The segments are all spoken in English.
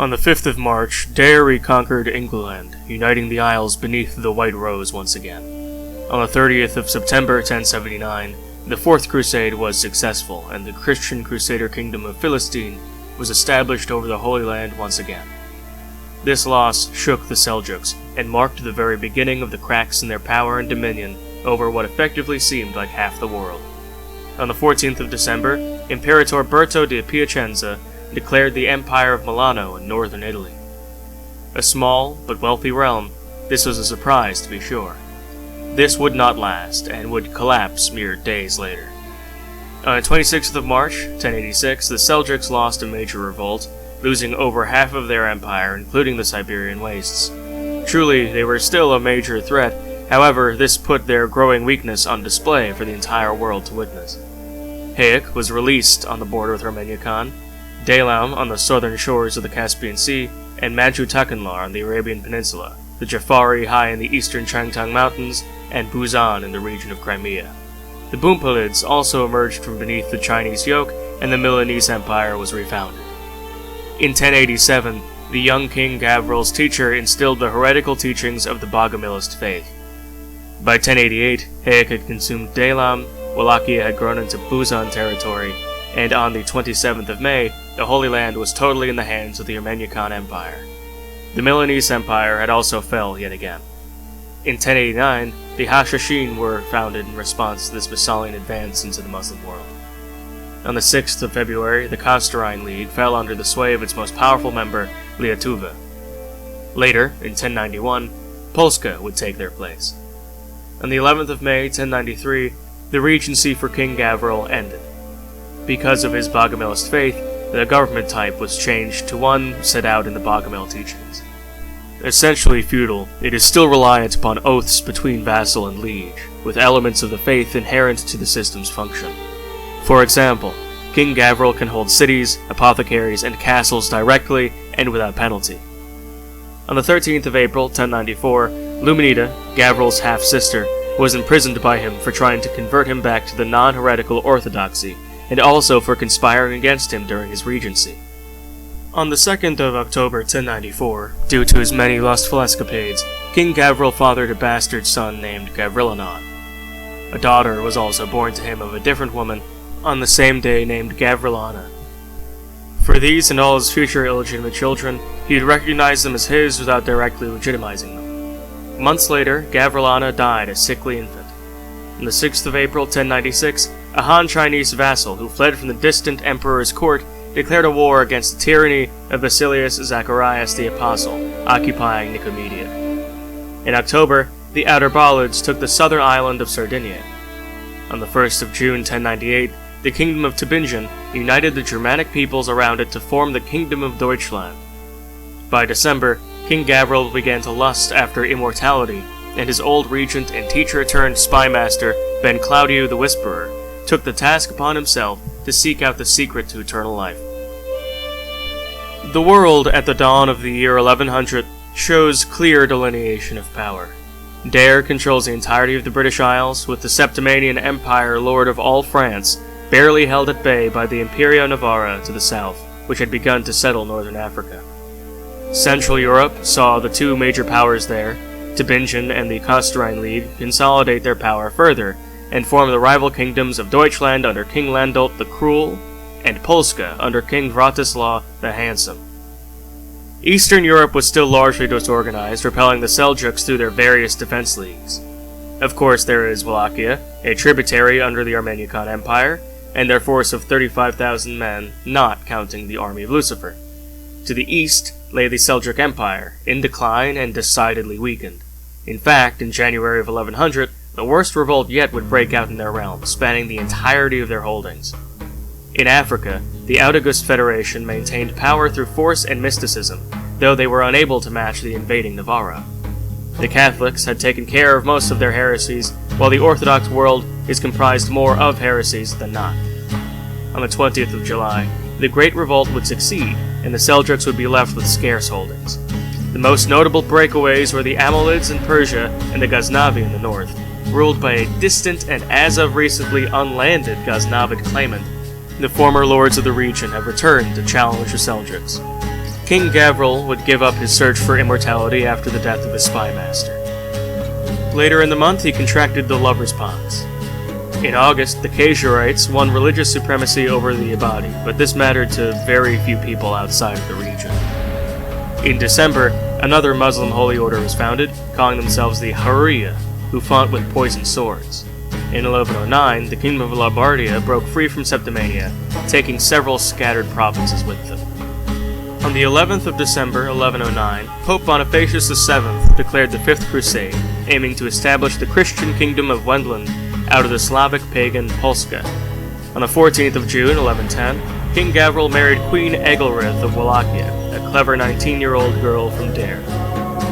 On the 5th of March, Dare reconquered England, uniting the Isles beneath the White Rose once again. On the 30th of September 1079, the Fourth Crusade was successful, and the Christian Crusader Kingdom of Philistine was established over the Holy Land once again. This loss shook the Seljuks, and marked the very beginning of the cracks in their power and dominion over what effectively seemed like half the world. On the 14th of December, Imperator Berto di Piacenza declared the Empire of Milano in northern Italy. A small but wealthy realm, this was a surprise to be sure. This would not last, and would collapse mere days later. On the 26th of March, 1086, the Seljuks lost a major revolt, losing over half of their empire, including the Siberian wastes. Truly, they were still a major threat, however, this put their growing weakness on display for the entire world to witness. Hayek was released on the border with Romania Khan, Daylam on the southern shores of the Caspian Sea, and Maju Takanlar on the Arabian Peninsula, the Jafari high in the eastern Changtang Mountains, and Buzan in the region of Crimea. The Bumpalids also emerged from beneath the Chinese yoke, and the Milanese Empire was refounded. In 1087, the young King Gavril's teacher instilled the heretical teachings of the Bogomilist faith. By 1088, Hayek had consumed Daylam, Wallachia had grown into Buzan territory, and on the 27th of May, the Holy Land was totally in the hands of the Armenian Khan Empire. The Milanese Empire had also fell yet again. In 1089, the Hashashin were founded in response to this Massalian advance into the Muslim world. On the 6th of February, the Kastarine League fell under the sway of its most powerful member, Liatuva. Later, in 1091, Polska would take their place. On the 11th of May, 1093, the regency for King Gavril ended. Because of his Bogomilist faith, the government type was changed to one set out in the Bogomil teachings. Essentially feudal, it is still reliant upon oaths between vassal and liege, with elements of the faith inherent to the system's function. For example, King Gavril can hold cities, apothecaries, and castles directly and without penalty. On the 13th of April, 1094, Luminita, Gavril's half-sister, was imprisoned by him for trying to convert him back to the non-heretical orthodoxy, and also for conspiring against him during his regency. On the 2nd of October 1094, due to his many lustful escapades, King Gavril fathered a bastard son named Gavrilanon. A daughter was also born to him of a different woman on the same day named Gavrilana. For these and all his future illegitimate children, he would recognize them as his without directly legitimizing them. Months later, Gavrilana died a sickly infant. On the 6th of April 1096, a Han Chinese vassal who fled from the distant emperor's court declared a war against the tyranny of Basilius Zacharias the Apostle, occupying Nicomedia. In October, the Outer Balids took the southern island of Sardinia. On the 1st of June 1098, the Kingdom of Tübingen united the Germanic peoples around it to form the Kingdom of Deutschland. By December, King Gavril began to lust after immortality, and his old regent and teacher-turned-spymaster, Ben Claudiu the Whisperer, took the task upon himself to seek out the secret to eternal life. The world at the dawn of the year 1100 shows clear delineation of power. Dare controls the entirety of the British Isles, with the Septimanian Empire, lord of all France, barely held at bay by the Imperio Navarra to the south, which had begun to settle northern Africa. Central Europe saw the two major powers there, Tübingen and the Kastarine League, consolidate their power further, and form the rival kingdoms of Deutschland under King Landolt the Cruel, and Polska under King Vratislav the Handsome. Eastern Europe was still largely disorganized, repelling the Seljuks through their various defense leagues. Of course, there is Wallachia, a tributary under the Armenian Khan Empire, and their force of 35,000 men, not counting the army of Lucifer. To the east lay the Seljuk Empire, in decline and decidedly weakened. In fact, in January of 1100, the worst revolt yet would break out in their realm, spanning the entirety of their holdings. In Africa, the Oudagust Federation maintained power through force and mysticism, though they were unable to match the invading Navarra. The Catholics had taken care of most of their heresies, while the Orthodox world is comprised more of heresies than not. On the 20th of July, the Great Revolt would succeed, and the Seljuks would be left with scarce holdings. The most notable breakaways were the Amalids in Persia and the Ghaznavi in the north, ruled by a distant and as of recently unlanded Ghaznavid claimant. The former lords of the region have returned to challenge the Seljuks. King Gavril would give up his search for immortality after the death of his spy master. Later in the month, he contracted the lover's pox. In August, the Khazarites won religious supremacy over the Abadi, but this mattered to very few people outside of the region. In December, another Muslim holy order was founded, calling themselves the Hurriya, who fought with poisoned swords. In 1109, the Kingdom of Lombardia broke free from Septimania, taking several scattered provinces with them. On the 11th of December 1109, Pope Bonifacius VII declared the Fifth Crusade, aiming to establish the Christian kingdom of Wendland out of the Slavic pagan Polska. On the 14th of June 1110, King Gavril married Queen Egelrith of Wallachia, a clever 19-year-old girl from Dare.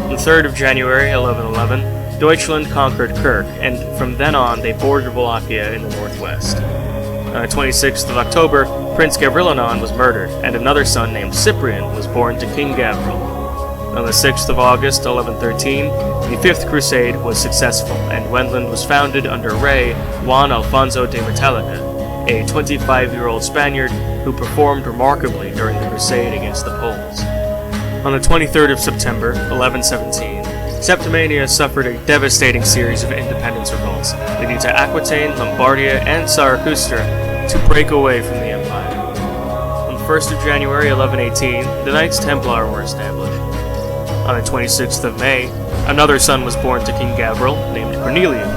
On the 3rd of January 1111, Deutschland conquered Kirk, and from then on they bordered Wallachia in the northwest. On the 26th of October, Prince Gavrilanon was murdered, and another son named Cyprian was born to King Gavril. On the 6th of August 1113, the Fifth Crusade was successful, and Wendland was founded under Rey Juan Alfonso de Metallica, a 25-year-old Spaniard who performed remarkably during the crusade against the Poles. On the 23rd of September 1117, Septimania suffered a devastating series of independence revolts, leading to Aquitaine, Lombardia, and Zarathustra to break away from the empire. On the 1st of January 1118, the Knights Templar were established. On the 26th of May, another son was born to King Gavril, named Cornelius.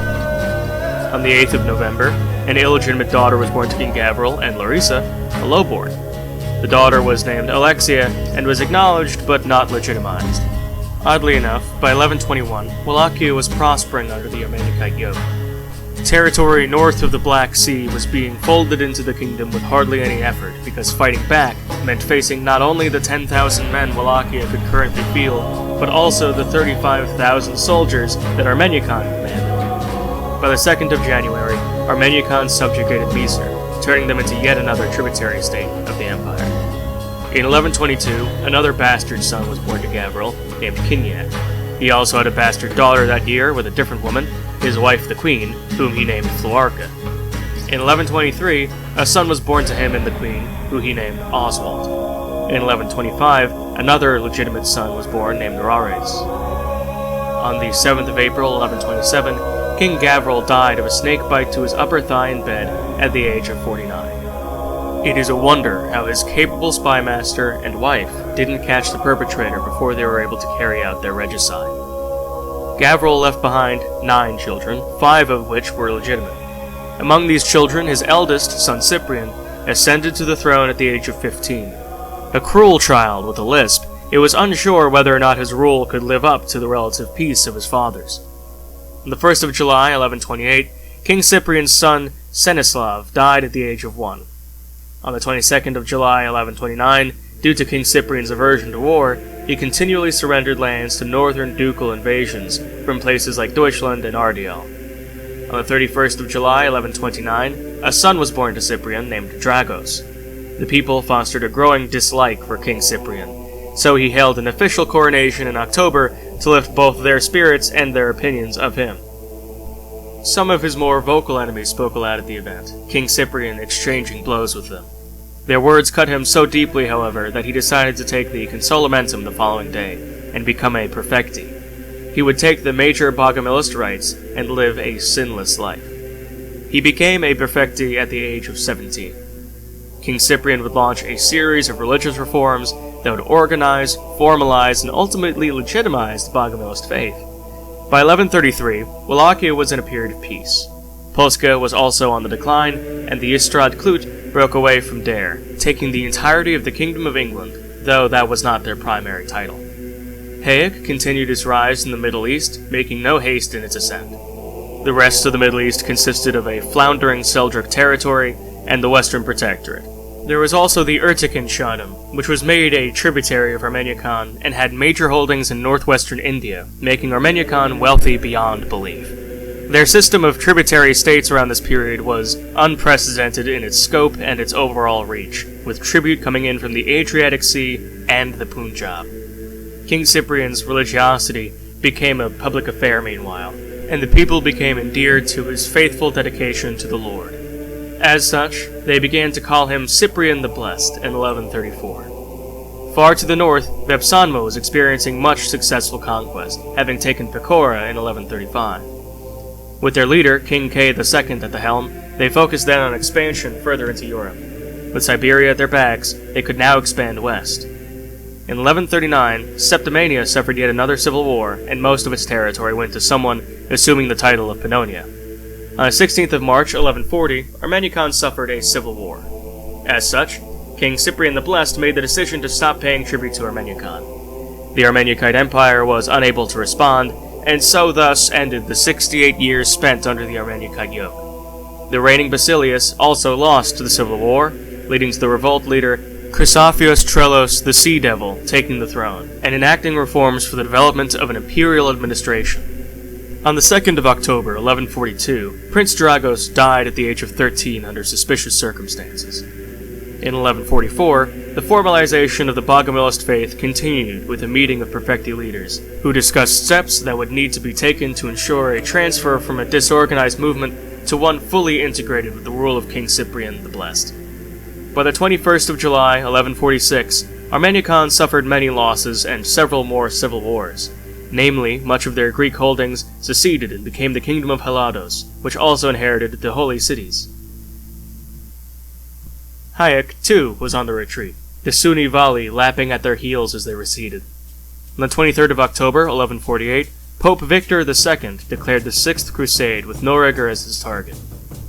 On the 8th of November, an illegitimate daughter was born to King Gavril and Larissa, a lowborn. The daughter was named Alexia and was acknowledged but not legitimized. Oddly enough, by 1121, Wallachia was prospering under the Armenichite yoke. Territory north of the Black Sea was being folded into the kingdom with hardly any effort, because fighting back meant facing not only the 10,000 men Wallachia could currently field, but also the 35,000 soldiers that Armeniacan commanded. By the 2nd of January, Armeniacan subjugated Mysore, turning them into yet another tributary state of the empire. In 1122, another bastard son was born to Gavril, named Kinyak. He also had a bastard daughter that year with a different woman, his wife the queen, whom he named Fluarca. In 1123, a son was born to him and the queen, who he named Oswald. In 1125, another legitimate son was born named Rares. On the 7th of April 1127, King Gavril died of a snake bite to his upper thigh in bed at the age of 49. It is a wonder how his capable spymaster and wife didn't catch the perpetrator before they were able to carry out their regicide. Gavril left behind 9 children, 5 of which were legitimate. Among these children, his eldest, son Cyprian, ascended to the throne at the age of 15. A cruel child with a lisp, it was unsure whether or not his rule could live up to the relative peace of his father's. On the 1st of July, 1128, King Cyprian's son, Senislav, died at the age of 1. On the 22nd of July, 1129, due to King Cyprian's aversion to war, he continually surrendered lands to northern ducal invasions from places like Deutschland and Ardial. On the 31st of July, 1129, a son was born to Cyprian named Dragos. The people fostered a growing dislike for King Cyprian, so he held an official coronation in October to lift both their spirits and their opinions of him. Some of his more vocal enemies spoke aloud at the event, King Cyprian exchanging blows with them. Their words cut him so deeply, however, that he decided to take the consolamentum the following day and become a perfecti. He would take the major Bogomilist rites and live a sinless life. He became a perfecti at the age of 17. King Cyprian would launch a series of religious reforms that would organize, formalize, and ultimately legitimize the Bogomilist faith. By 1133, Wallachia was in a period of peace. Polska was also on the decline, and the Istrad Klut broke away from Dare, taking the entirety of the Kingdom of England, though that was not their primary title. Hayek continued its rise in the Middle East, making no haste in its ascent. The rest of the Middle East consisted of a floundering Seljuk territory and the Western Protectorate. There was also the Urtican Shahum, which was made a tributary of Armeniacan and had major holdings in northwestern India, making Armeniacan wealthy beyond belief. Their system of tributary states around this period was unprecedented in its scope and its overall reach, with tribute coming in from the Adriatic Sea and the Punjab. King Cyprian's religiosity became a public affair meanwhile, and the people became endeared to his faithful dedication to the Lord. As such, they began to call him Cyprian the Blessed in 1134. Far to the north, Vepsanma was experiencing much successful conquest, having taken Pechora in 1135. With their leader, King K II at the helm, they focused then on expansion further into Europe. With Siberia at their backs, they could now expand west. In 1139, Septimania suffered yet another civil war, and most of its territory went to someone assuming the title of Pannonia. On the 16th of March, 1140, Armeniacan suffered a civil war. As such, King Cyprian the Blessed made the decision to stop paying tribute to Armeniacan. The Armeniacide Empire was unable to respond, and so thus ended the 68 years spent under the Armeniacide yoke. The reigning Basilius also lost the civil war, leading to the revolt leader Chrysophios Trelos the Sea Devil taking the throne, and enacting reforms for the development of an imperial administration. On the 2nd of October, 1142, Prince Dragos died at the age of 13 under suspicious circumstances. In 1144, the formalization of the Bogomilist faith continued with a meeting of Perfecti leaders, who discussed steps that would need to be taken to ensure a transfer from a disorganized movement to one fully integrated with the rule of King Cyprian the Blessed. By the 21st of July, 1146, Armeniacan suffered many losses and several more civil wars. Namely, much of their Greek holdings seceded and became the Kingdom of Helados, which also inherited the holy cities. Hayek, too, was on the retreat, the Sunni Vali lapping at their heels as they receded. On the 23rd of October, 1148, Pope Victor II declared the Sixth Crusade with Noriger as his target.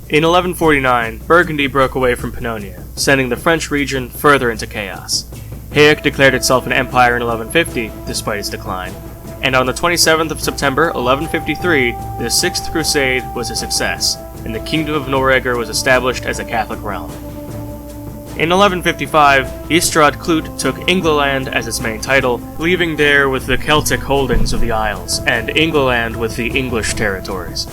In 1149, Burgundy broke away from Pannonia, sending the French region further into chaos. Hayek declared itself an empire in 1150, despite its decline, and on the 27th of September, 1153, the Sixth Crusade was a success, and the Kingdom of Noriger was established as a Catholic realm. In 1155, Istrad Clut took Engleland as its main title, leaving there with the Celtic holdings of the Isles, and Engleland with the English territories.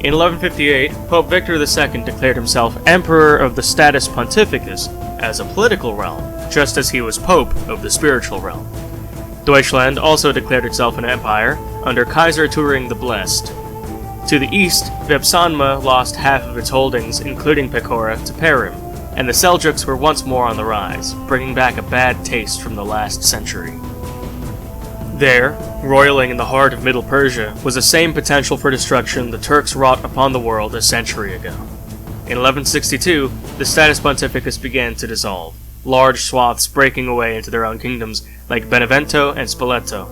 In 1158, Pope Victor II declared himself Emperor of the Status Pontificus as a political realm, just as he was Pope of the spiritual realm. Deutschland also declared itself an empire under Kaiser Turing the Blessed. To the east, Vepsanma lost half of its holdings, including Pechora, to Perim, and the Seljuks were once more on the rise, bringing back a bad taste from the last century. There, roiling in the heart of Middle Persia, was the same potential for destruction the Turks wrought upon the world a century ago. In 1162, the Status Pontificus began to dissolve, large swaths breaking away into their own kingdoms like Benevento and Spoleto.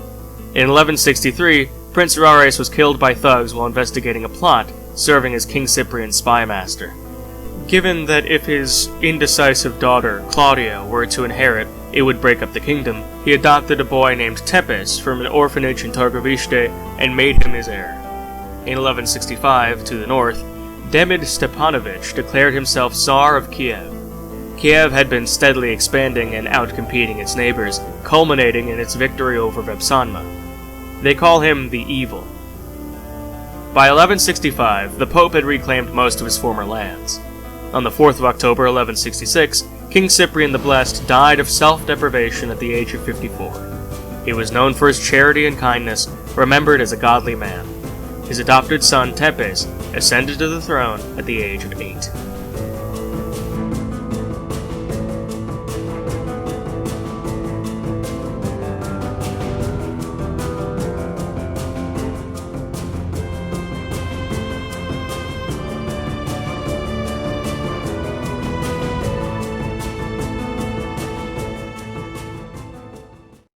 In 1163, Prince Rares was killed by thugs while investigating a plot, serving as King Cyprian's spy master. Given that if his indecisive daughter, Claudia, were to inherit, it would break up the kingdom, he adopted a boy named Tepes from an orphanage in Targoviste and made him his heir. In 1165, to the north, Demid Stepanovich declared himself Tsar of Kiev. Kiev had been steadily expanding and outcompeting its neighbors, culminating in its victory over Vepsanma. They call him the Evil. By 1165, the Pope had reclaimed most of his former lands. On the 4th of October, 1166, King Cyprian the Blessed died of self-deprivation at the age of 54. He was known for his charity and kindness, remembered as a godly man. His adopted son, Tepes, ascended to the throne at the age of 8.